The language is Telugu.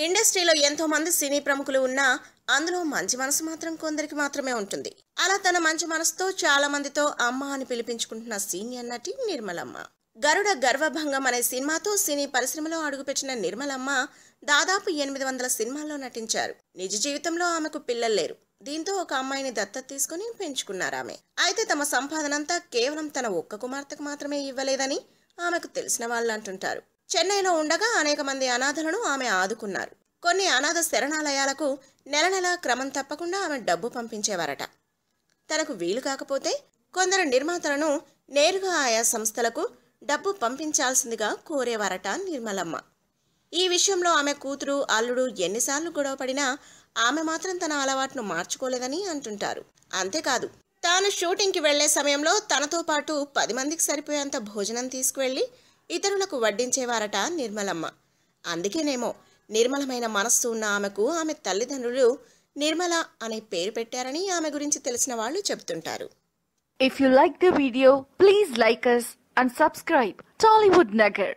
ఇండస్ట్రీలో ఎంతో మంది సినీ ప్రముఖులు ఉన్నా అందులో మంచి మనసు మాత్రం కొందరికి మాత్రమే ఉంటుంది. అలా తన మంచి మనసుతో చాలా మందితో అమ్మ అని పిలిపించుకుంటున్న సీనియర్ నటి నిర్మలమ్మ. గరుడ గర్వభంగం అనే సినిమాతో సినీ పరిశ్రమలో అడుగుపెట్టిన నిర్మలమ్మ దాదాపు 800 సినిమాల్లో నటించారు. నిజ జీవితంలో ఆమెకు పిల్లలు లేరు. దీంతో ఒక అమ్మాయిని దత్తత తీసుకుని పెంచుకున్నారామె. అయితే తమ సంపాదనంతా కేవలం తన ఒక్క కుమార్తెకు మాత్రమే ఇవ్వలేదని ఆమెకు తెలిసిన వాళ్ళు అంటుంటారు. చెన్నైలో ఉండగా అనేక మంది అనాథలను ఆమె ఆదుకున్నారు. కొన్ని అనాథ శరణాలయాలకు నెల నెల క్రమం తప్పకుండా ఆమె డబ్బు పంపించేవారట. తనకు వీలు కాకపోతే కొందరు నిర్మాతలను నేరుగా ఆయా సంస్థలకు డబ్బు పంపించాల్సిందిగా కోరేవారట నిర్మలమ్మ. ఈ విషయంలో ఆమె కూతురు అల్లుడు ఎన్నిసార్లు గొడవపడినా ఆమె మాత్రం తన అలవాటును మార్చుకోలేదని అంటుంటారు. అంతేకాదు, తాను షూటింగ్కి వెళ్లే సమయంలో తనతో పాటు 10 మందికి సరిపోయేంత భోజనం తీసుకువెళ్లి ఇతరులకు వడ్డించేవారట నిర్మలమ్మ. అందుకేనేమో నిర్మలమైన మనస్సు ఉన్న ఆమెకు ఆమె తల్లిదండ్రులు నిర్మల అనే పేరు పెట్టారని ఆమె గురించి తెలిసిన వాళ్ళు చెబుతుంటారు. If you like the video, please like us and subscribe Tollywood Nagar.